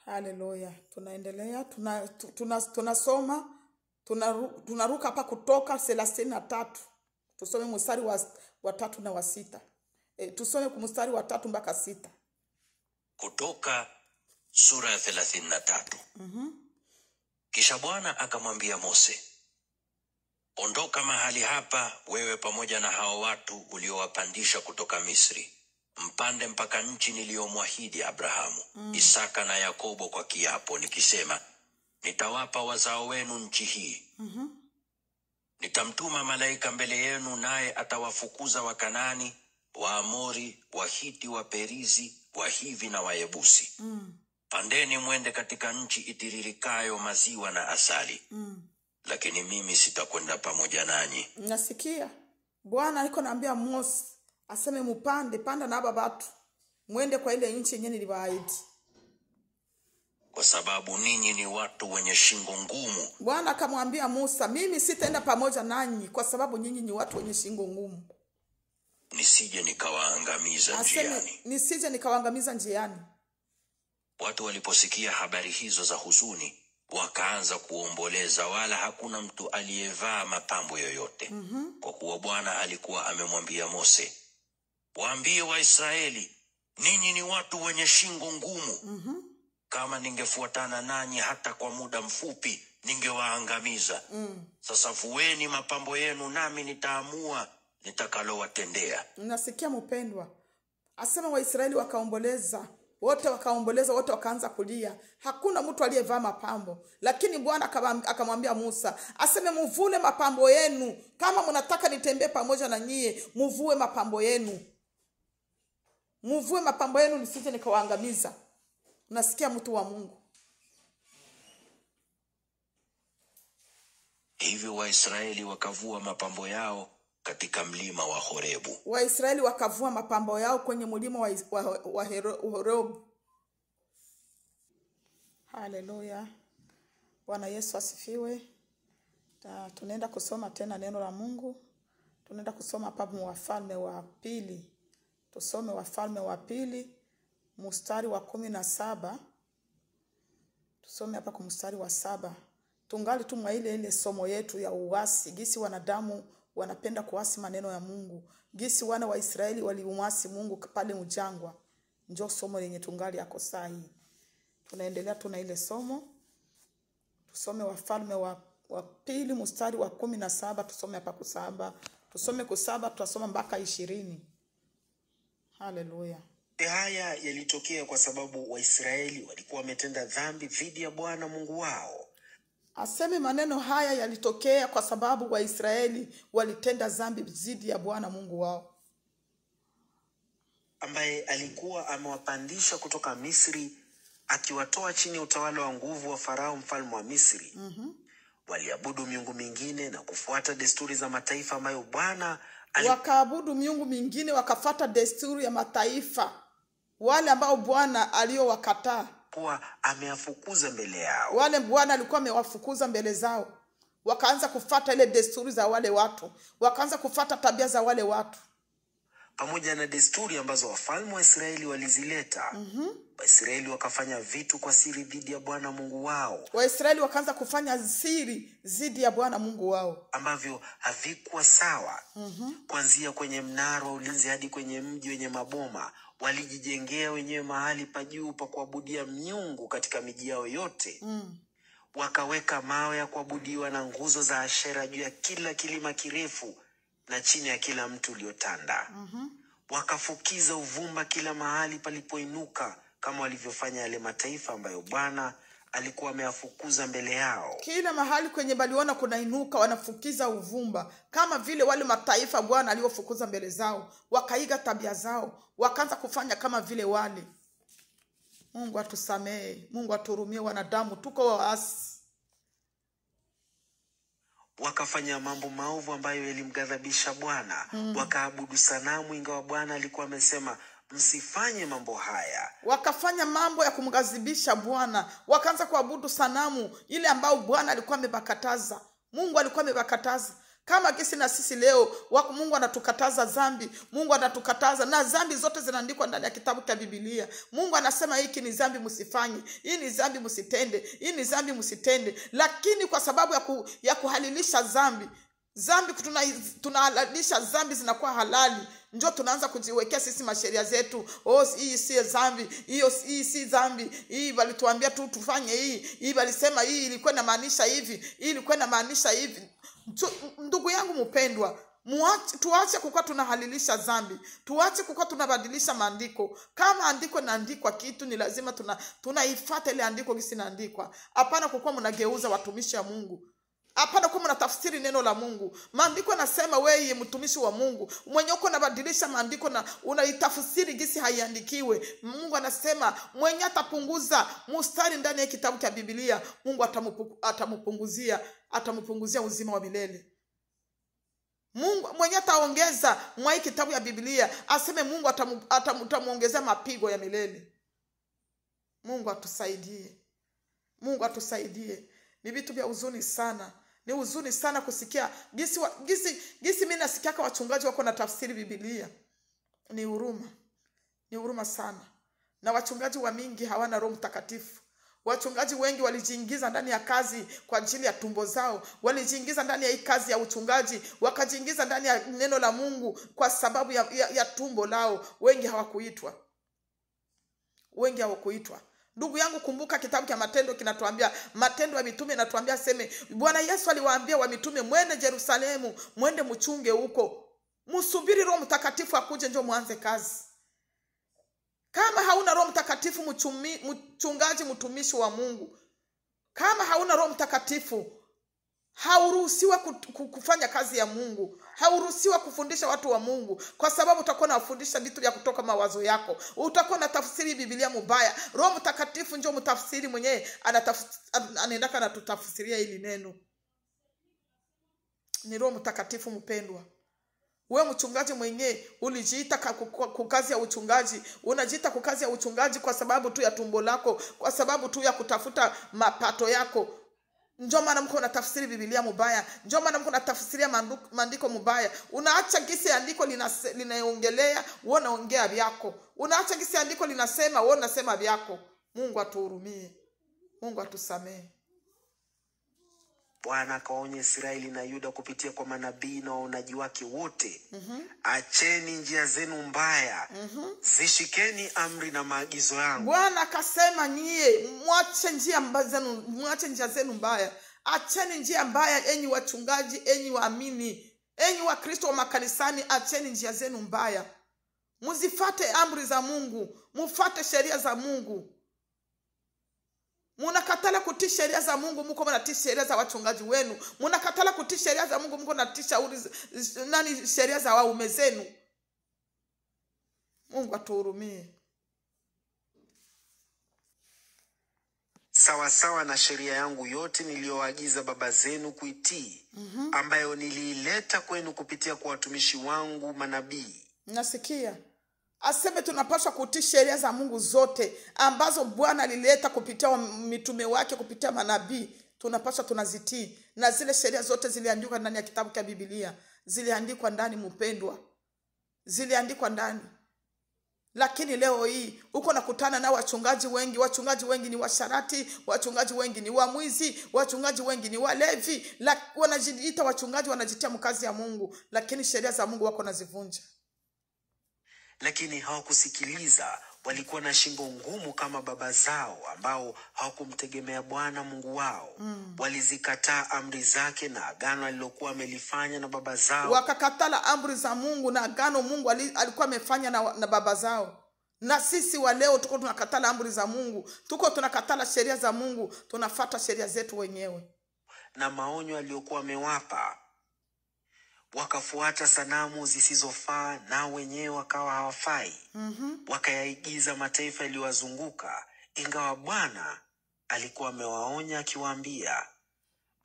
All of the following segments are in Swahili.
Haleluya. Tunaendelea, tunasoma, tunaruka hapa Kutoka 33. Tusome mstari wa 3 na wa 6. Tusome mstari wa 3 mpaka 6. Kutoka sura ya 33. Kisha Bwana akamwambia Mose, ondoka mahali hapa, wewe pamoja na hao watu uliowapandisha kutoka Misri, mpande mpaka nchi niliyomwahidi Abrahamu, Isaka na Yakobo kwa kiapo, nikisema, nitawapa wazao wenu nchi hii. Nitamtuma malaika mbele yenu, naye atawafukuza Wakanani, Waamori, Wahiti, Waperizi, Wahivi na Wayebusi. Pandeni mwende katika nchi itiririkayo maziwa na asali. Lakini mimi sitakwenda pamoja nanyi. Nasikia Bwana aliko naambia Mose aseme panda na baba watu mwende kwa ile nchi yenyewe niliwaahidi, kwa sababu ninyi ni watu wenye shingo ngumu. Bwana akamwambia Musa, mimi sitaenda pamoja nanyi kwa sababu nyinyi ni watu wenye shingo ngumu, nisije nikawaangamiza njiani. Nisije nikawaangamiza njiani. Watu waliposikia habari hizo za huzuni, wakaanza kuomboleza, wala hakuna mtu aliyevaa mapambo yoyote. Kwa kuwa Bwana alikuwa amemwambia Mose, waambie Waisraeli, ninyi ni watu wenye shingo ngumu. Kama ningefuatana nanyi hata kwa muda mfupi, ningewaangamiza. Sasa fueni mapambo yenu, nami nitaamua nitakalowatendea. Nasikia mpendwa, asema Waisraeli wakaomboleza, wote wakaomboleza, wote wakaanza kulia. Hakuna mtu aliyevaa mapambo, lakini Bwana akamwambia Musa aseme mvune mapambo yenu. Kama mnataka nitembee pamoja na nyie, mvue mapambo yenu. Mvue mapambo yenu nisije nikawaangamiza. Unasikia mtu wa Mungu? Hivyo Waisraeli wakavua mapambo yao katika mlima wa Horebu. Waisraeli wakavua mapambo yao kwenye mlima wa Horebu. Haleluya. Bwana Yesu asifiwe. Tunaenda kusoma tena neno la Mungu. Tunaenda kusoma hapa Wafalme wa Pili. Tusome Wafalme wa Pili mstari wa 17. Tusome hapa kwa mstari wa 7. Tungali tu mwa ile somo yetu ya uasi, gisi wanadamu wanapenda kuasi maneno ya Mungu, gisi wana wa Israeli walimuasi Mungu pale mjangwa. Njoo somo lenye tungali yako sahi. Tunaendelea tuna ile somo. Tusome Wafalme wa Pili mstari wa 17. Tusome hapa kwa 7. Tusome kwa 7, tutasoma mpaka 20. Haleluya. Haya yalitokea kwa sababu Waisraeli walikuwa wametenda dhambi dhidi ya Bwana Mungu wao. Aseme maneno haya yalitokea kwa sababu Waisraeli walitenda dhambi dhidi ya Bwana Mungu wao, ambaye alikuwa amewapandisha kutoka Misri, akiwatoa chini ya utawala wa nguvu wa Farao mfalme wa Misri. Waliabudu miungu mingine na kufuata desturi za mataifa ambayo Bwana wakaabudu miungu mingine, wakafuata desturi ya mataifa wale ambao Bwana aliowakataa, kuwa amewafukuza mbele yao. Wale Bwana alikuwa amewafukuza mbele zao, wakaanza kufuata ile desturi za wale watu, wakaanza kufuata tabia za wale watu, pamoja na desturi ambazo wafalme wa Israeli walizileta. Waisraeli wakafanya vitu kwa siri dhidi ya Bwana Mungu wao. Waisraeli wakaanza kufanya siri dhidi ya Bwana Mungu wao, ambavyo havikuwa sawa. Kuanzia kwenye mnara wa ulinzi hadi kwenye mji wenye maboma, walijijengea wenyewe mahali pa juu pa kuabudia miungu katika miji yao yote. Wakaweka mawe ya kuabudiwa na nguzo za Ashera juu ya kila kilima kirefu na chini ya kila mtu uliotanda. Wakafukiza uvumba kila mahali palipoinuka, kama walivyofanya yale mataifa ambayo Bwana alikuwa amewafukuza mbele yao. Kila mahali kwenye baliona kunainuka, wanafukiza uvumba kama vile wale mataifa Bwana aliofukuza mbele zao. Wakaiga tabia zao, wakaanza kufanya kama vile wale. Mungu atusamee, Mungu aturumie wanadamu, tuko waasi. Wakafanya mambo maovu ambayo yalimghadhabisha Bwana. Wakaabudu sanamu, ingawa Bwana alikuwa amesema msifanye mambo haya. Wakafanya mambo ya kumghadhibisha Bwana, wakaanza kuabudu sanamu ile ambao Bwana alikuwa amebakataza. Mungu alikuwa amebakataza. Kama gisi na sisi leo wako Mungu anatukataza dhambi, Mungu anatukataza, na dhambi zote zinaandikwa ndani ya kitabu cha Biblia. Mungu anasema hiki ni dhambi msifanye, hii ni dhambi msitende, hii ni dhambi msitende. Lakini kwa sababu ya kuhalilisha dhambi tunahalalisha dhambi zinakuwa halali, njoo tunaanza kujiwekea sisi masheria zetu. Hii si dhambi, hii si dhambi, hii walituambia tu tufanye hii walisema hii ilikuwa inamaanisha hivi, hii ilikuwa inamaanisha hivi. Ndugu yangu mpendwa, tuache kukuwa tunahalilisha dhambi, tuache kukuwa tunabadilisha maandiko. Kama andiko inaandikwa kitu, ni lazima tunaifuata ile andiko gisi inaandikwa. Hapana kukuwa mnageuza watumishi wa Mungu. Hapana kuwa mnatafsiri neno la Mungu. Maandiko yanasema wewe mtumishi wa Mungu mwenye uko unabadilisha maandiko na unaitafsiri gisi haiandikiwe. Mungu anasema mwenye atapunguza mstari ndani ya kitabu cha Biblia, Mungu atamupunguzia uzima wa milele. Mungu mwenye ataongeza mwa kitabu ya Biblia, aseme Mungu atamuongezea mapigo ya milele. Mungu atusaidie. Mungu atusaidie. Ni vitu vya huzuni sana. Ni huzuni sana kusikia gisi mimi nasikia kwa wachungaji wako na tafsiri Biblia. Ni huruma sana. Na wachungaji wa mingi hawana Roho Mtakatifu. Wachungaji wengi walijiingiza ndani ya kazi kwa ajili ya tumbo zao. Walijiingiza ndani ya hii kazi ya uchungaji, wakajiingiza ndani ya neno la Mungu kwa sababu ya tumbo lao. Wengi hawakuitwa. Ndugu yangu, kumbuka kitabu cha Matendo kinatuambia, Matendo ya Mitume inatuambia aseme Bwana Yesu aliwaambia wa mitume, mwende Yerusalemu, mwende mchunge huko. Msubiri Roho Mtakatifu akuje ndio muanze kazi. Kama hauna Roho Mtakatifu mchungaji, mtumishi wa Mungu, kama hauna Roho Mtakatifu, hauruhusiwa kufanya kazi ya Mungu. Hauruhusiwa kufundisha watu wa Mungu, kwa sababu utakuwa unafundisha vitu vya kutoka mawazo yako. Utakuwa na tafsiri Biblia mubaya. Roho Mtakatifu ndio mtafsiri mwenyewe, anaendaka na tutafsiria hili neno. Ni Roho Mtakatifu mpendwa. Wewe mchungaji mwenyewe ulijiita kwa kazi ya uchungaji, unajiita kwa kazi ya uchungaji kwa sababu tu ya tumbo lako, kwa sababu tu ya kutafuta mapato yako. Njoo maana mko na tafsiri Biblia mubaya, njoo maana mko na tafsiria maandiko mubaya. Unaacha gisi andiko linaongelea, wewe unaongea vyako. Unaacha gisi andiko linasema, wewe unasema vyako. Mungu atuhurumie. Mungu atusamee. Bwana akaonya Israeli na Yuda kupitia kwa manabii na waonaji wake wote. Acheni njia zenu mbaya. Zishikeni amri na maagizo yangu. Bwana akasema nyie, mwache njia zenu mbaya. Acheni njia mbaya, enyi wachungaji, enyi waamini, enyi wa Kristo wa makanisani, acheni njia zenu mbaya. Mzifate amri za Mungu, mfuate sheria za Mungu. Munakatala kutii sheria za Mungu, mko mnatii sheria za wachungaji wenu. Munakatala kutii sheria za Mungu, mko mnatii sheria za waume zenu. Mungu atuhurumie. Sawa na sheria yangu yote niliyoagiza baba zenu kuitii, ambayo niliileta kwenu kupitia kwa watumishi wangu manabii. Nasikia aseme tunapaswa kutii sheria za Mungu zote ambazo Bwana alileta kupitia mitume wake, kupitia manabii. Tunapaswa tunazitii, na zile sheria zote ziliandikwa ndani ya kitabu cha Biblia. Ziliandikwa ndani mpendwa, ziliandikwa ndani. Lakini leo hii uko nakutana na wachungaji wengi ni washarati, wachungaji wengi ni wamwizi, wachungaji wengi ni walevi. Wanajiita wachungaji, wanajitia mkazi ya Mungu, lakini sheria za Mungu wako nazivunja. Lakini hawakusikiliza. Walikuwa na shingo ngumu kama baba zao, ambao hawakumtegemea Bwana Mungu wao. Walizikataa amri zake na agano alilokuwa amelifanya na baba zao. Wakakatala amri za Mungu na agano Mungu alikuwa amefanya na baba zao. Na sisi wa leo tuko tunakatala amri za Mungu, tuko tunakatala sheria za Mungu, tunafuata sheria zetu wenyewe. Na maonyo aliyokuwa amewapa, wakafuata sanamu zisizofaa, na wenyewe wakawa hawafai. Wakayaigiza mataifa yaliyowazunguka, ingawa Bwana alikuwa amewaonya akiwaambia,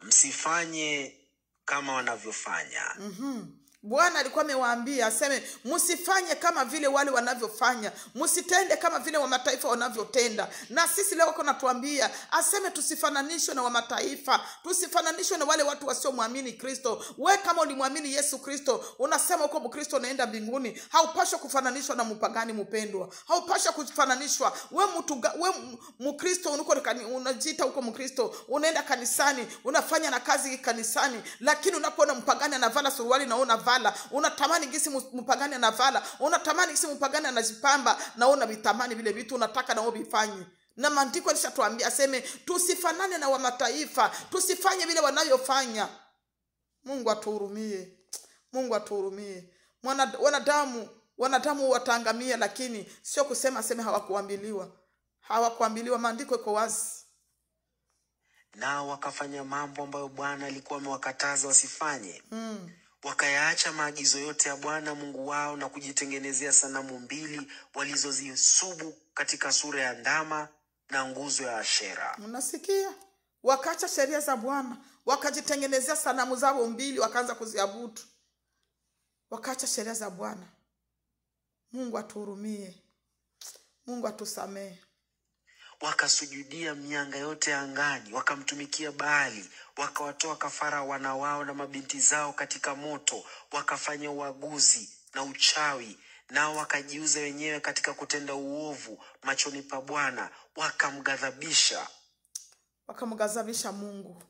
msifanye kama wanavyofanya. Bwana alikuwa amewaambia aseme msifanye kama vile wale wanavyofanya, msitende kama vile wa mataifa wanavyotenda. Na sisi leo kuna tuambia aseme tusifananishwe na wa mataifa, tusifananishwe na wale watu wasiomwamini Kristo. Wewe kama ulimwamini Yesu Kristo, unasema uko Mkristo unaenda mbinguni, haupaswi kufananishwa na mpagani mpendwa. Haupaswi kufananishwa. Wewe Mkristo unajiita uko Mkristo, unaenda kanisani, unafanya na kazi kanisani, lakini unapoona mpagani anavala suruali na unavala, unatamani gisi mpagani anavala, unatamani gisi mpagani anajipamba na unavitamani vile vitu unataka na ubifanye. Na maandiko yalishatuambia aseme tusifanane na wa mataifa, tusifanye vile wanavyofanya. Mungu atuhurumie. Mungu atuhurumie. Wanadamu wataangamia, lakini sio kusema aseme hawakuambiliwa. Hawakuambiliwa, maandiko iko wazi. Nao wakafanya mambo ambayo Bwana alikuwa amewakataza wasifanye. Wakayaacha maagizo yote ya Bwana Mungu wao na kujitengenezea sanamu mbili walizozisubu katika sura ya ndama na nguzo ya Ashera. Unasikia? Wakaacha sheria za Bwana, wakajitengenezea sanamu zao mbili, wakaanza kuziabudu. Wakaacha sheria za Bwana. Mungu atuhurumie. Mungu atusamee. Wakasujudia mianga yote angani, wakamtumikia Baali, wakawatoa kafara wana wao na mabinti zao katika moto, wakafanya uaguzi na uchawi, nao wakajiuza wenyewe katika kutenda uovu machoni pa Bwana, wakamghadhabisha. Wakamghadhabisha Mungu.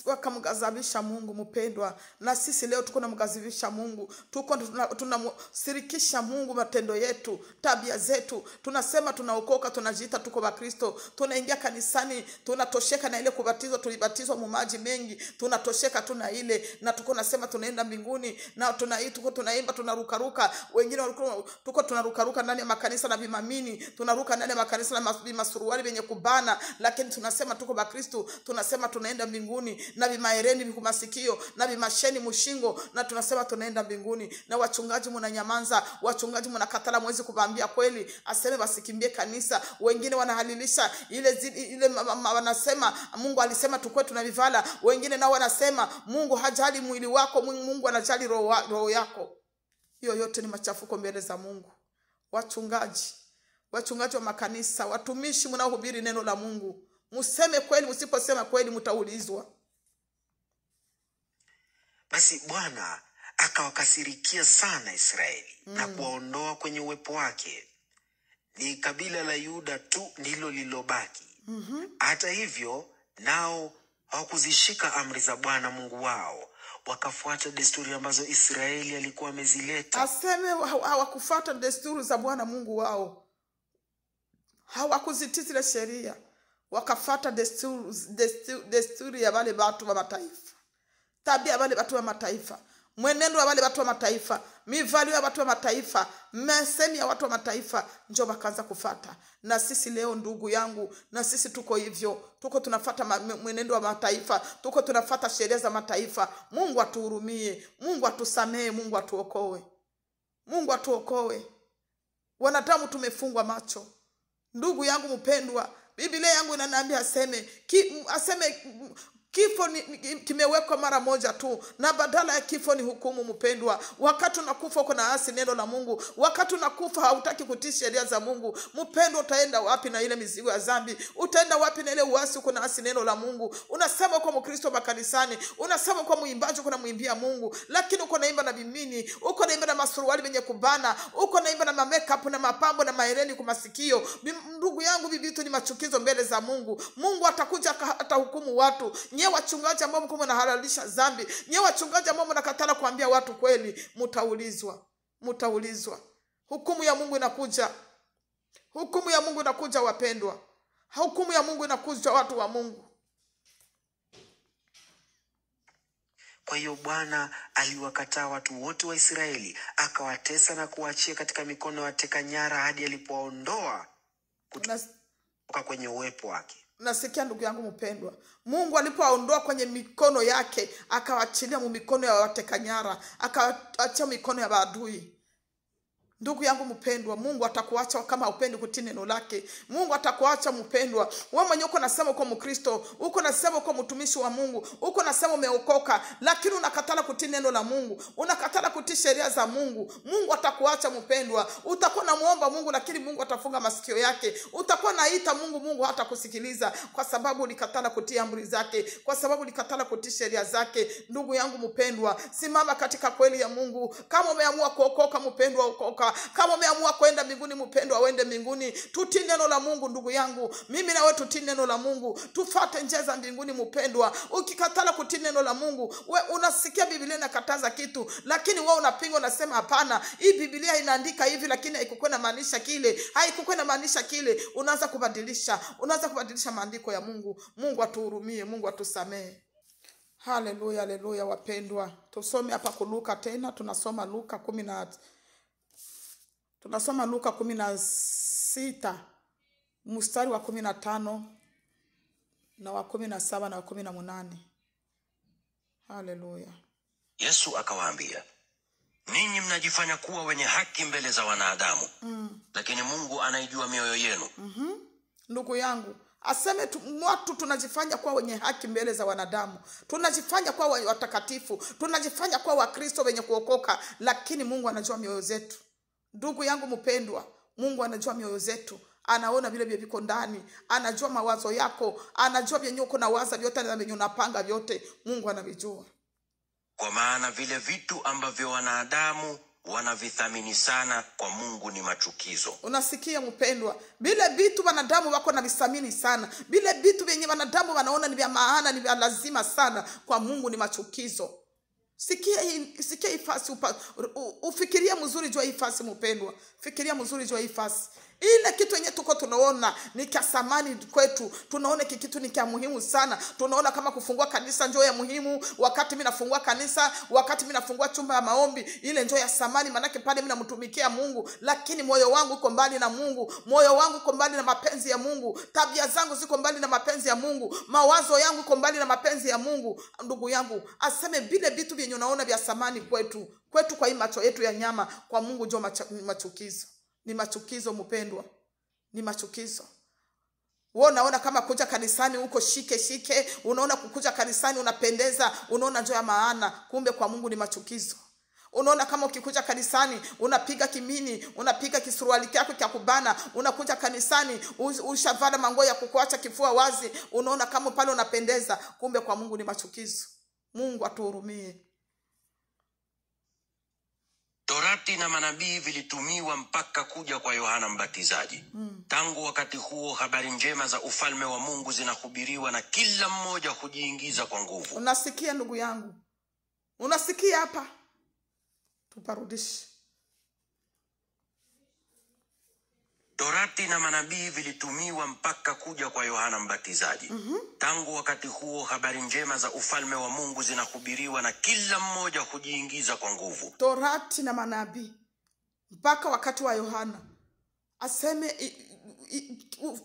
Wakamghadhabisha Mungu mpendwa. Na sisi leo tuko tunamghadhabisha Mungu. Tuko tunamsirikisha Mungu matendo yetu, tabia zetu. Tunasema tunaokoka, tunajiita tuko wa Kristo. Tunaingia kanisani, tunatosheka na ile kubatizwa, tulibatizwa mu maji mengi. Tunatosheka tuna ile, na tuko nasema tunaenda mbinguni, na tuko tunaimba, tunarukaruka. Wengine tuko tunarukaruka ndani ya makanisa na vimamini, tunaruka ndani ya makanisa na masuruali yenye kubana, lakini tunasema tuko wa Kristo. Tunasema tunaenda mbinguni, na vimaereni vikumasikio na vimasheni mushingo, na tunasema tunaenda mbinguni. Na wachungaji mnanyamanza, wachungaji mnakatala, mwezi kuwaambia kweli aseme basikimbie kanisa. Wengine wanahalilisha ile wanasema Mungu alisema tukwe tunavivala. Wengine nao wanasema Mungu hajali mwili wako, Mungu anajali roho yako. Hiyo yote ni machafuko mbele za Mungu. Wachungaji wa makanisa, watumishi mnaohubiri neno la Mungu, museme kweli. Msiposema kweli mtaulizwa. Basi Bwana akawakasirikia sana Israeli na kuwaondoa kwenye uwepo wake. Ni kabila la Yuda tu ndilo lilobaki. Hata hivyo nao hawakuzishika amri za Bwana Mungu wao, wakafuata desturi ambazo Israeli alikuwa amezileta. Aseme hawakufuata desturi za Bwana Mungu wao, hawakuzitii zile sheria, wakafuata desturi ya wale watu wa mataifa, tabia ya wale watu wa mataifa, mwenendo wa wale watu wa mataifa, mivalio ya watu wa mataifa, mesemi ya watu wa mataifa, njoo wakaanza kufuata. Na sisi leo ndugu yangu, na sisi tuko hivyo, tuko tunafuata mwenendo wa mataifa, tuko tunafuata sheria za mataifa. Mungu atuhurumie, Mungu atusamee, Mungu atuokoe. Mungu atuokoe. Wanadamu tumefungwa macho. Ndugu yangu mpendwa, Biblia yangu inaniambia aseme kifo kimewekwa mara moja tu, na badala ya kifo ni hukumu mpendwa. Wakati unakufa uko na asi neno la Mungu, wakati unakufa hautaki kutii sheria za Mungu, mpendwa, utaenda wapi na ile mizigo ya dhambi? Utaenda wapi na ile uasi uko na asi neno la Mungu? Unasema uko Mkristo makanisani, unasema uko muimbaji, uko muimbia Mungu, lakini uko naimba na bimini, uko naimba na masuruali yenye kubana, uko naimba na makeup na mapambo na mahereni kwa masikio. Ndugu yangu, bibi vitu ni machukizo mbele za Mungu. Mungu atakuja atahukumu watu. Nye wachungaji ambao mko mnahalalisha dhambi, nye wachungaji ambao mnakatala kuambia watu kweli, mtaulizwa. Hukumu ya Mungu inakuja. Hukumu ya Mungu inakuja wapendwa. Hukumu ya Mungu inakuja watu wa Mungu. Kwa hiyo Bwana aliwakataa watu wote wa Israeli, akawatesa na kuachia katika mikono ya wateka nyara hadi alipoondoa kutoka kwenye uwepo wake. Nasikia ndugu yangu mpendwa, Mungu alipoondoa kwenye mikono yake, akawaachilia mu mikono ya wateka nyara, akawaachia mikono ya maadui. Ndugu yangu mpendwa, Mungu atakuacha kama upendi kutii neno lake. Mungu atakuacha mpendwa. Wewe mwenyewe uko nasema uko Mkristo, uko nasema uko mtumishi wa Mungu, uko nasema umeokoka, lakini unakatala kutii neno la Mungu, unakatala kutii sheria za Mungu. Mungu atakuacha mpendwa. Utakuwa namuomba Mungu, lakini Mungu atafunga masikio yake. Utakuwa naita Mungu, Mungu hatakusikiliza kwa sababu ulikatala kutii amri zake, kwa sababu ulikatala kutii sheria zake. Ndugu yangu mpendwa, simama katika kweli ya Mungu. Kama umeamua kuokoka mpendwa, okoka. Kama umeamua kwenda mbinguni mpendwa, uende mbinguni. Tutii neno la Mungu ndugu yangu. Mimi na wewe tutii neno la Mungu. Tufuate njia za mbinguni mpendwa. Ukikatala kutii neno la Mungu, wewe unasikia Biblia inakataza kitu, lakini wewe unapinga, unasema hapana, hii Biblia inaandika hivi lakini haikukuwa inamaanisha kile, haikukuwa inamaanisha kile. Unaanza kubadilisha maandiko ya Mungu. Mungu atuhurumie, Mungu atusamee. Haleluya, haleluya wapendwa. Tusome hapa Luka tena, tunasoma Luka 16 mstari wa 15 na wa 17 na wa 18. Haleluya. Yesu akawaambia, ninyi mnajifanya kuwa wenye haki mbele za wanadamu, lakini Mungu anaijua mioyo yenu. Ndugu yangu, aseme watu tunajifanya kuwa wenye haki mbele za wanadamu, tunajifanya kuwa watakatifu, tunajifanya kuwa Wakristo wenye kuokoka, lakini Mungu anajua mioyo zetu. Ndugu yangu mpendwa, Mungu anajua mioyo zetu. Anaona vile viko ndani, anajua mawazo yako, anajua vyenye uko na waza vyote na vyenye unapanga vyote. Mungu anavijua. Kwa maana vile vitu ambavyo wanadamu wanavithamini sana, kwa Mungu ni machukizo. Unasikia mpendwa? Vile vitu wanadamu wako na vithamini sana, vile vitu vyenye wanadamu wanaona ni vya maana, ni vya lazima sana, kwa Mungu ni machukizo. Sikia hii fasi, ufikiria mzuri jua hii fasi mpendwa. Fikiria mzuri jua hii fasi. Ile kitu yenye tuko tunaona ni kia samani kwetu, tunaona kitu ni kia muhimu sana. Tunaona kama kufungua kanisa njoo ya muhimu, wakati mimi nafungua kanisa, wakati mimi nafungua chumba ya maombi, ile njoo ya samani, manake pale mimi namtumikia Mungu, lakini moyo wangu uko mbali na Mungu. Moyo wangu uko mbali na mapenzi ya Mungu. Tabia zangu ziko mbali na mapenzi ya Mungu. Mawazo yangu uko mbali na mapenzi ya Mungu. Ndugu yangu, aseme vile vitu vyenye unaona vya samani kwetu kwa hii macho yetu ya nyama, kwa Mungu njoo machukizo. Ni machukizo mpendwa. Ni machukizo. Wewe unaona kama kuja kanisani uko shike, unaona kukuja kanisani unapendeza, unaona njoo ya maana, kumbe kwa Mungu ni machukizo. Unaona kama ukikuja kanisani unapiga kimini, unapiga kisuruali chako cha kubana, unakuja kanisani ushavana mango ya kukuacha kifua wazi, unaona kama pale unapendeza, kumbe kwa Mungu ni machukizo. Mungu atuhurumie. Torati na manabii vilitumiwa mpaka kuja kwa Yohana Mbatizaji. Tangu wakati huo habari njema za ufalme wa Mungu zinahubiriwa na kila mmoja hujiingiza kwa nguvu. Unasikia ndugu yangu? Unasikia hapa? Tuparudishe. Torati na manabii vilitumiwa mpaka kuja kwa Yohana Mbatizaji. Tangu wakati huo habari njema za ufalme wa Mungu zinahubiriwa na kila mmoja hujiingiza kwa nguvu. Torati na manabii mpaka wakati wa Yohana. Aseme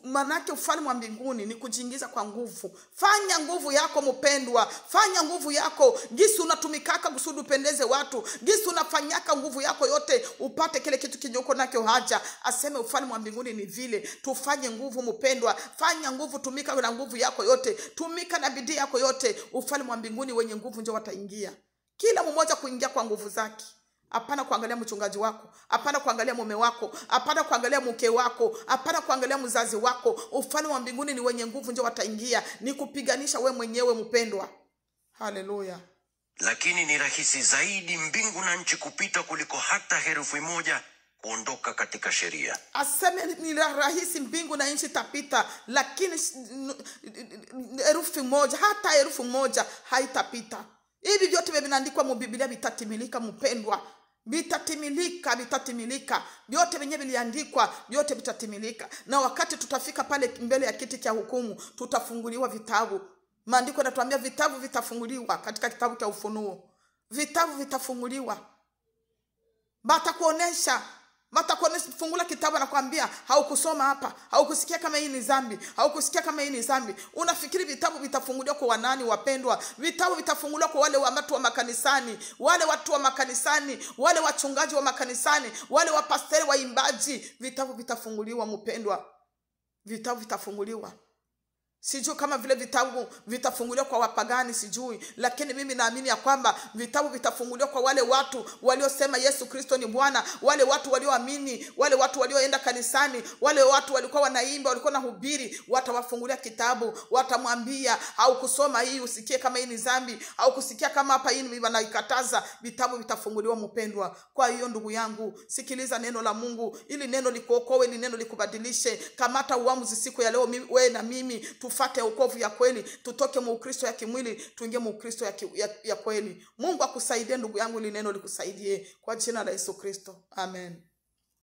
manake ufalme wa mbinguni ni kujiingiza kwa nguvu. Fanya nguvu yako mpendwa. Fanya nguvu yako. Gisi unatumikaka kusudi upendeze watu. Gisi unafanyaka nguvu yako yote upate kile kitu kinyoko nake haja. Aseme ufalme wa mbinguni ni vile. Tufanye nguvu mpendwa. Fanya nguvu, tumika na nguvu yako yote. Tumika na bidii yako yote. Ufalme wa mbinguni wenye nguvu ndio wataingia. Kila mmoja kuingia kwa nguvu zake. Hapana kuangalia mchungaji wako, hapana kuangalia mume wako, hapana kuangalia mke wako, hapana kuangalia mzazi wako. Ufalme wa mbinguni ni wenye nguvu ndio wataingia. Ni kupiganisha we mwenyewe mpendwa. Haleluya. Lakini ni rahisi zaidi mbingu na nchi kupita kuliko hata herufi moja kuondoka katika sheria. Aseme ni rahisi mbingu na nchi tapita, lakini herufi moja, hata herufi moja haitapita. Hivi vyote vinaandikwa mu Biblia vitatimilika mpendwa. Vitatimilika. Vyote venyewe viliandikwa, vyote vitatimilika. Na wakati tutafika pale mbele ya kiti cha hukumu, tutafunguliwa vitabu. Maandiko yanatuambia vitabu vitafunguliwa katika kitabu cha Ufunuo. Vitabu vitafunguliwa. Batakuonesha Fungula kitabu anakuambia haukusoma hapa, haukusikia kama hii ni dhambi, haukusikia kama hii ni dhambi. Unafikiri vitabu vitafunguliwa kwa wanani wapendwa? Vitabu vitafunguliwa kwa wale watu wa makanisani, wale watu wa makanisani, wale wachungaji wa makanisani, wale wapasteri waimbaji. Vitabu vitafunguliwa mpendwa. Vitabu vitafunguliwa. Sijui kama vile vitabu vitafunguliwa kwa wapagani, sijui, lakini mimi naamini ya kwamba vitabu vitafunguliwa kwa wale watu waliosema Yesu Kristo ni Bwana, wale watu walioamini, wale watu walioenda kanisani, wale watu walikuwa wanaimba, walikuwa nahubiri. Watawafungulia kitabu, watamwambia haukusoma hii, usikie kama hii ni dhambi, au kusikia kama hapa hii ni wanaikataza. Vitabu vitafunguliwa mpendwa. Kwa hiyo ndugu yangu, sikiliza neno la Mungu, ili neno likuokoe, ili neno likubadilishe. Kamata uamuzi siku ya leo, wewe na mimi tufate wokovu ya kweli, tutoke mu Ukristo ya kimwili, tuingie mu Ukristo ya kweli. Mungu akusaidie ndugu yangu, ili neno likusaidie kwa jina la Yesu Kristo. Amen.